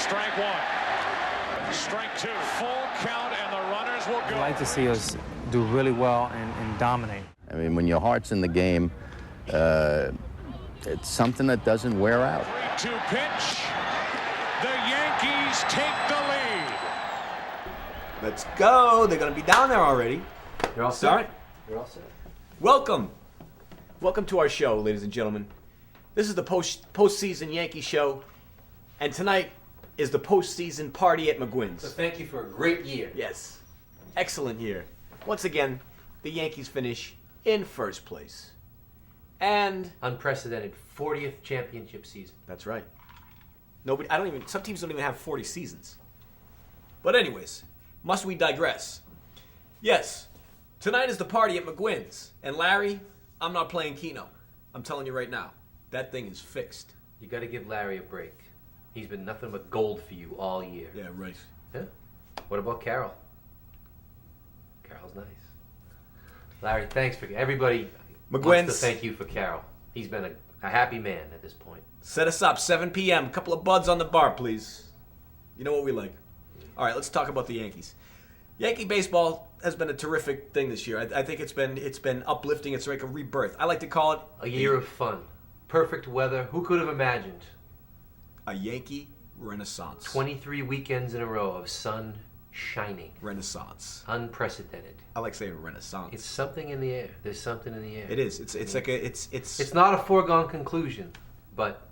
Strike one. Strike two. Full count, and the runners will go. I'd like to see us do really well and dominate. I mean, when your heart's in the game, it's something that doesn't wear out. 3-2 pitch. The Yankees take the lead. Let's go. They're going to be down there already. You're all set? You're all set. Welcome to our show, ladies and gentlemen. This is the postseason Yankee show, and tonight is the postseason party at McGuinn's. So thank you for a great year. Yes, excellent year. Once again, the Yankees finish in first place. And Unprecedented 40th championship season. that's right. Some teams don't even have 40 seasons. But anyways, must we digress? Yes, tonight is the party at McGuinn's. And Larry, I'm not playing Keno. I'm telling you right now, that thing is fixed. You got to give Larry a break. He's been nothing but gold for you all year. Yeah, right. Yeah? What about Carol? Carol's nice. Larry, thanks for everybody. McGuinn's. Wants to thank you for Carol. He's been a happy man at this point. Set us up, 7 p.m. Couple of buds on the bar, please. You know what we like. All right, let's talk about the Yankees. Yankee baseball has been a terrific thing this year. I think it's been uplifting. It's like a rebirth. I like to call it A year of fun. Perfect weather. Who could have imagined? a Yankee renaissance. 23 weekends in a row of sun shining. Renaissance. Unprecedented. I like saying renaissance. It's something in the air. There's something in the air. It is. It's like It's not a foregone conclusion, but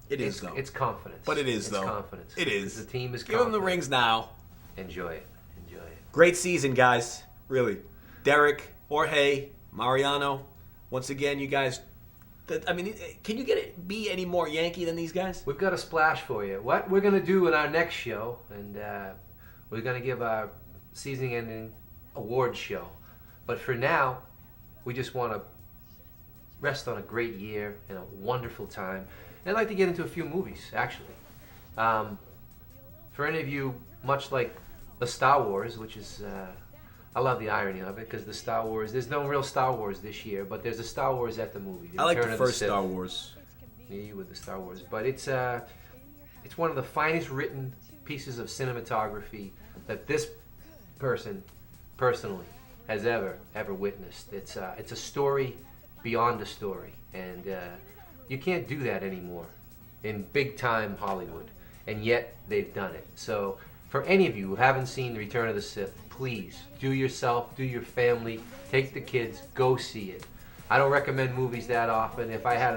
it is though. It's confidence. But it is it's though. confidence. It is. The team is Give them confident. the rings now. Enjoy it. Enjoy it. Great season, guys. Really. Derek, Jorge, Mariano. Once again, you guys. I mean, can you be any more Yankee than these guys? We've got a splash for you. What we're going to do in our next show, and we're going to give our season-ending award show. But for now, we just want to rest on a great year and a wonderful time. And I'd like to get into a few movies, actually. For any of you, much like the Star Wars, which is... I love the irony of it, because the Star Wars, there's no real Star Wars this year, but there's a Star Wars at the movie. I like Return the of first Sith. Star Wars. Me with the Star Wars. But it's one of the finest written pieces of cinematography that this person, personally, has ever witnessed. It's a story beyond a story. And you can't do that anymore in big-time Hollywood. And yet, they've done it. So... for any of you who haven't seen The Return of the Sith, please do yourself, do your family, take the kids, go see it. I don't recommend movies that often. If I had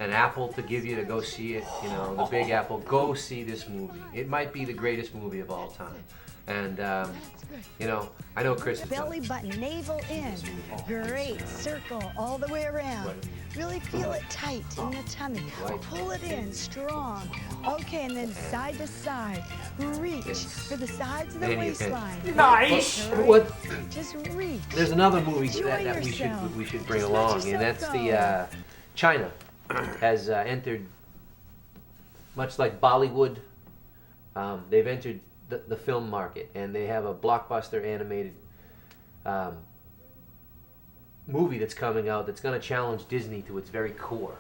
an apple to give you to go see it, the Big Apple, go see this movie. It might be the greatest movie of all time. And I know Chris. Belly button, navel in. Great. Circle all the way around. Really feel it tight in the tummy. Pull it in strong. Okay, and then side to side. Reach for the sides of the waistline. Nice. What? Just reach. There's another movie Enjoy that yourself. we should bring Just let along, and yourself that's go. the China has entered, much like Bollywood. They've entered the film market, and they have a blockbuster animated movie that's coming out that's going to challenge Disney to its very core.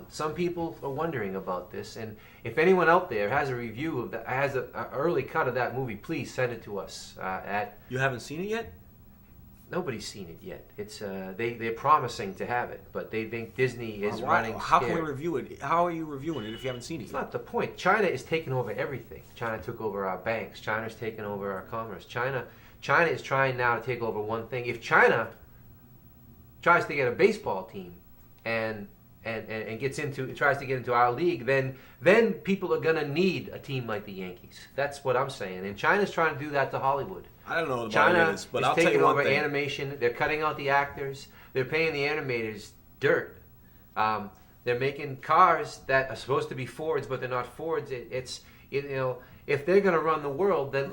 Some people are wondering about this, and if anyone out there has a review of that, has an early cut of that movie, please send it to us at. You haven't seen it yet? Nobody's seen it yet. It's they're promising to have it, but they think Disney is running. How can we scared. review it? How are you reviewing it if you haven't seen it It's yet? not the point. China is taking over everything. China took over our banks. China's taken over our commerce. China is trying now to take over one thing. If China tries to get a baseball team and tries to get into our league, then people are gonna need a team like the Yankees. That's what I'm saying. And China's trying to do that to Hollywood. I don't know about China this, but is I'll tell taking you one over thing. animation. They're cutting out the actors. They're paying the animators dirt. They're making cars that are supposed to be Fords, but they're not Fords. If they're going to run the world, then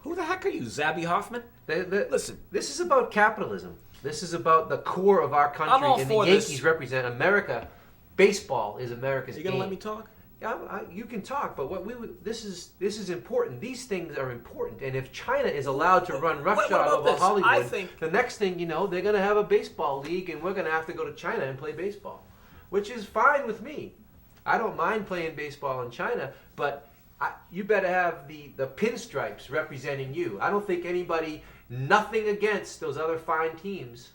Who the heck are you, Zabby Hoffman? Listen, this is about capitalism. This is about the core of our country, I'm all and for the this. Yankees represent America. Baseball is America's Are you gonna game. let me talk? Yeah, you can talk, but this is important. These things are important, and if China is allowed to run What roughshod about over this? Hollywood, I think- the next thing you know, they're going to have a baseball league, and we're going to have to go to China and play baseball, which is fine with me. I don't mind playing baseball in China, but you better have the pinstripes representing you. I don't think anybody, nothing against those other fine teams,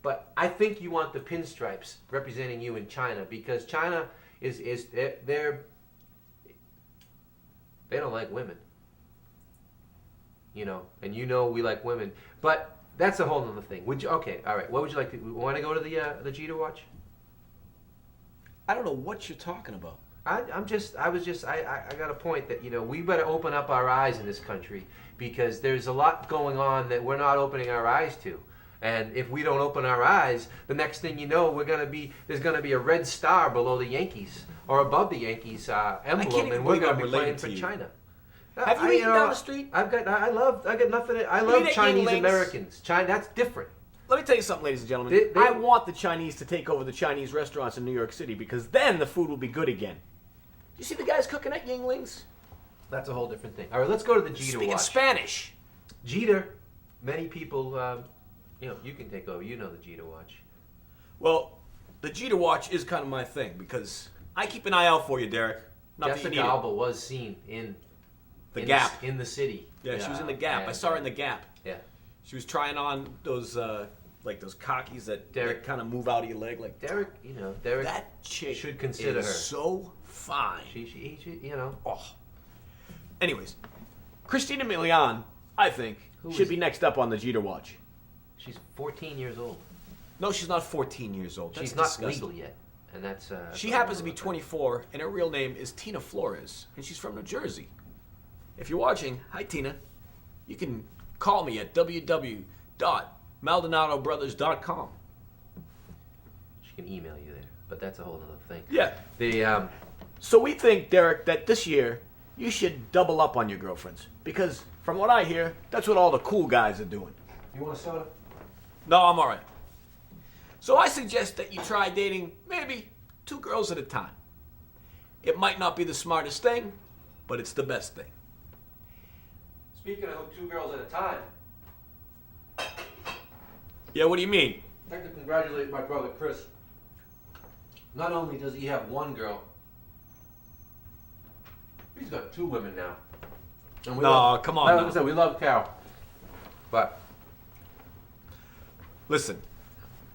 but I think you want the pinstripes representing you in China, because China they don't like women. You know, and you know we like women, but that's a whole other thing. Okay, all right. What would you like to? Want to go to the Jeter watch? I don't know what you're talking about. I got a point that, you know, we better open up our eyes in this country, because there's a lot going on that we're not opening our eyes to. And if we don't open our eyes, the next thing you know, there's gonna be a red star below the Yankees or above the Yankees emblem, and we're gonna be playing for China. Have you eaten down the street? I love Chinese Americans. China, that's different. Let me tell you something, ladies and gentlemen. I want the Chinese to take over the Chinese restaurants in New York City, because then the food will be good again. You see the guys cooking at Yingling's? That's a whole different thing. All right, let's go to the Jeter Speaking watch. Spanish. Jeter, many people, you know, you can take over. You know the Jeter watch. Well, the Jeter watch is kind of my thing, because I keep an eye out for you, Derek. Not that you Jessica need it. Alba was seen in Gap. in the city. Yeah, she was in the Gap. I saw her in the Gap. Yeah. She was trying on those like those cockies that kind of move out of your leg, like Derek. You know, Derek. that chick should consider is her so fine. She, you know. Oh. Anyways, Christina Milian, I think, should be next up on the Jeter watch. She's 14 years old. No, she's not 14 years old. That's She's not disgusting. legal yet, and that's. She happens to be 24, and her real name is Tina Flores, and she's from New Jersey. If you're watching, hi Tina. You can call me at www.MaldonadoBrothers.com. She can email you there, but that's a whole other thing. Yeah. The So we think, Derek, that this year you should double up on your girlfriends, because from what I hear, that's what all the cool guys are doing. You want a soda? No, I'm all right. So I suggest that you try dating maybe 2 girls at a time. It might not be the smartest thing, but it's the best thing. Speaking of 2 girls at a time, Yeah, what do you mean? I'd like to congratulate my brother Chris. Not only does he have 1 girl, he's got 2 women now. And No, come on. Like I said, we love Carol. But Listen,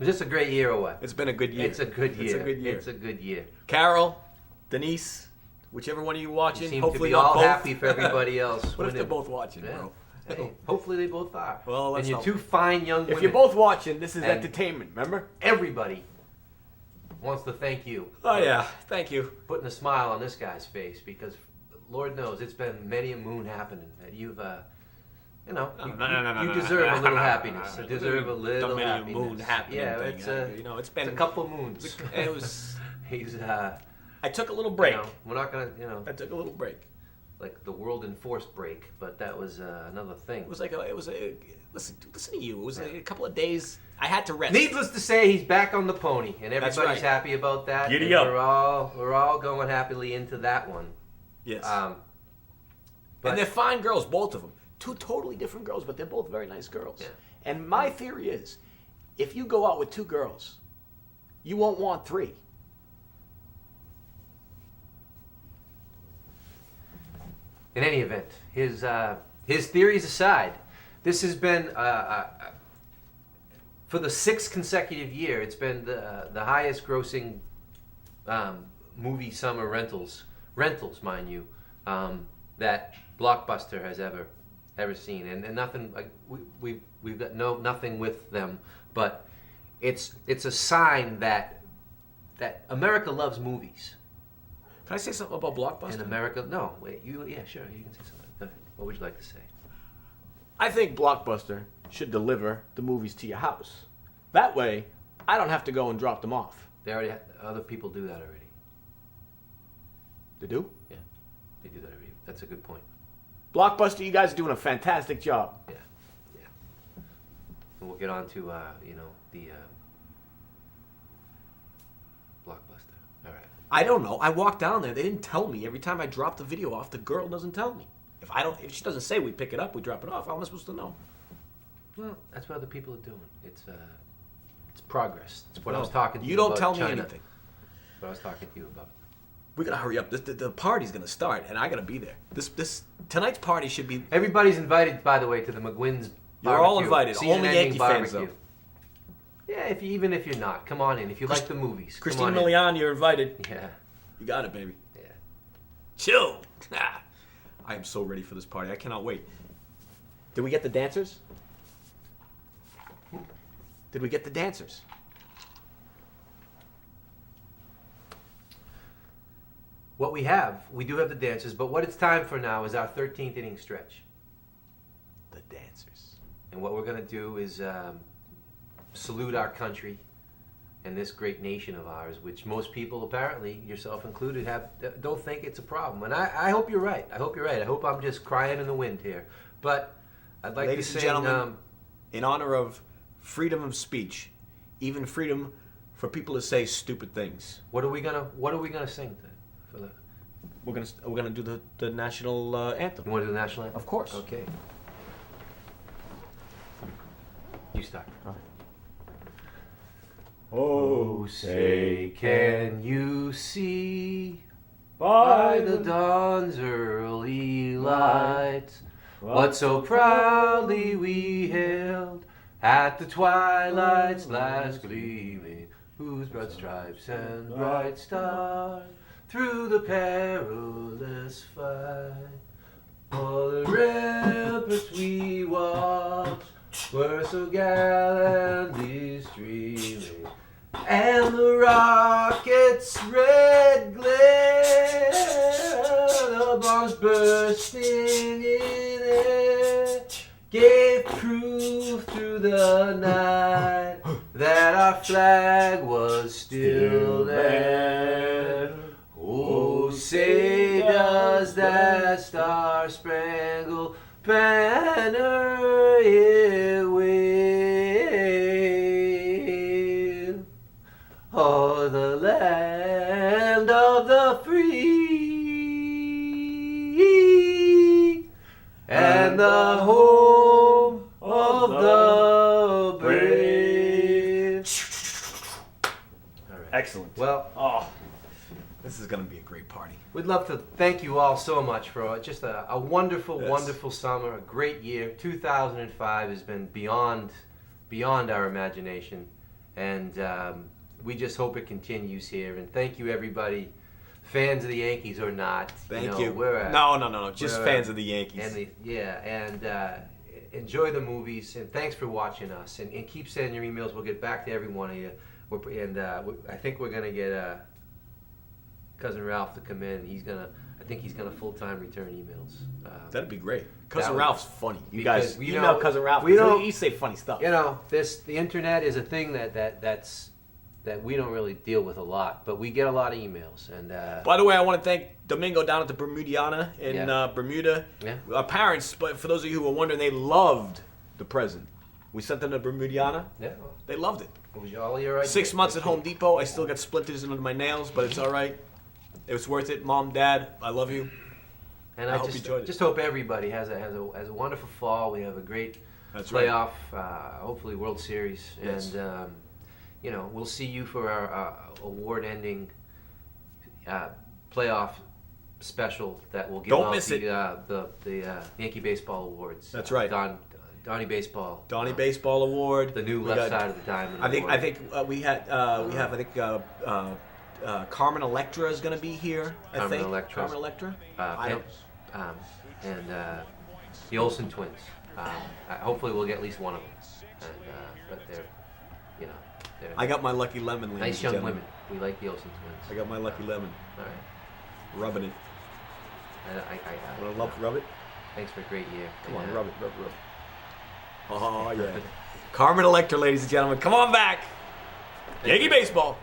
is this a great year or what? it's been a good year. It's a good year. It's a good year. It's a good year. Carol, Denise, whichever one of you watching, You seem hopefully to be not all both. happy for everybody else. What if when they're it- both watching, Yeah. bro? Hey, hopefully they both are. Well, let's and you're hope. 2 fine young women. If you're both watching, this is And- entertainment, remember? Everybody wants to thank you. Oh, yeah. Thank you. Putting a smile on this guy's face, because Lord knows it's been many a moon happening that you've, you know, you deserve a little happiness. You deserve a little Don't happiness. make a moon happening Yeah, thing. it's You know, it's been a couple moons. It was. He's, I took a little break. you know, we're not gonna, you know, I took a little break. like the world enforced break, but that was another thing. It was like listen to you. It was a couple of days. I had to rest. Needless to say, he's back on the pony, and That's everybody's right. happy about that. Giddy and up. We're all going happily into that one. Yes. But And they're fine girls, both of them. 2 totally different girls, but they're both very nice girls. Yeah. And my theory is, if you go out with 2 girls, you won't want 3. in any event, his theories aside, this has been for the 6th consecutive year. It's been the highest grossing movie summer rentals, mind you, that Blockbuster has ever seen, and nothing. We've got nothing with them, but it's a sign that America loves movies. Can I say something about Blockbuster? In America, no, wait, yeah, sure, you can say something. Go ahead. What would you like to say? I think Blockbuster should deliver the movies to your house. That way, I don't have to go and drop them off. They already other people do that already. They do? Yeah, they do that already. That's a good point. Blockbuster, you guys are doing a fantastic job. Yeah. And we'll get on to the Blockbuster. All right. I don't know. I walked down there. They didn't tell me. Every time I drop the video off, the girl doesn't tell me. If she doesn't say we pick it up, we drop it off, how am I supposed to know? Well, that's what other people are doing. It's progress. That's what I was No, talking to you you don't about tell me China. anything. That's what I was talking to you about. We gotta hurry up. The party's gonna start, and I gotta be there. Tonight's party should be. Everybody's invited, by the way, to the McGuinn's You're all invited. Only Yankee fans, though. Yeah, even if you're not, come on in. If you like the movies, Christina Milian, you're invited. Yeah. You got it, baby. Yeah. Chill. I am so ready for this party. I cannot wait. Did we get the dancers? Did we get the dancers? What we do have the dancers, but what it's time for now is our 13th inning stretch. The dancers. And what we're going to do is salute our country and this great nation of ours, which most people, apparently, yourself included, don't think it's a problem. And I hope you're right. I hope you're right. I hope I'm just crying in the wind here. But I'd like Ladies to and sing, gentlemen, in honor of freedom of speech, even freedom for people to say stupid things. What are we gonna sing for the? We're gonna do the national anthem. You want to do the national anthem? Of course. Okay. You start. All right. Oh, say, can you see by the dawn's early light what so proudly we hailed at the twilight's last gleaming, whose broad stripes and bright stars through the perilous fight, all the ramparts we watched were so gallantly streaming, and the rocket's red glare, the bombs bursting in air, gave proof through the night that our flag was still there. Oh, say does that star-spangled banner it wave o'er the land of the free and the home of the brave. All right. Excellent. Well, this is gonna be a great party. we'd love to thank you all so much for just a wonderful, Yes. wonderful summer, a great year. 2005 has been beyond our imagination, and we just hope it continues here. And thank you, everybody, fans of the Yankees or not. Thank you. you. We're No. Just we're fans of the Yankees. And enjoy the movies, and thanks for watching us. And keep sending your emails. We'll get back to every one of you. I think we're gonna get Cousin Ralph to come in. I think he's gonna full-time return emails. That'd be great. Cousin would- Ralph's funny. You because guys, we you know- know Cousin Ralph. we don't- He say funny stuff. You know, the internet is a thing that we don't really deal with a lot, but we get a lot of emails. And By the way, I want to thank Domingo down at the Bermudiana in Yeah. Bermuda. Yeah. Our parents, but for those of you who were wondering, they loved the present. We sent them to Bermudiana. yeah, They loved it. it was all your idea. 6 months at Home Depot. I still got splinters under my nails, but it's all right. It was worth it. Mom, Dad, I love you. And I I hope you just enjoyed it. just hope everybody has a wonderful fall. We have a great That's right. playoff, hopefully World Series, Yes. and we'll see you for our award-ending playoff special that will give Don't out miss the Yankee Baseball Awards. That's right. Donnie Baseball. Donnie Baseball Award. The new We left got- side of the diamond. I think Award. we have Carmen Electra is going to be here. Carmen I think Electra. Carmen Electra. I don't. And the Olsen twins. Hopefully, we'll get at least one of them. But they're I got my lucky lemon. Ladies nice and young gentlemen. women. We like the Olsen twins. I got my lucky lemon. All right. Rubbing it. Want to rub it? Thanks for a great year. Come on, And, rub it. Oh yeah. Carmen Electra, ladies and gentlemen, come on back. Yankee baseball.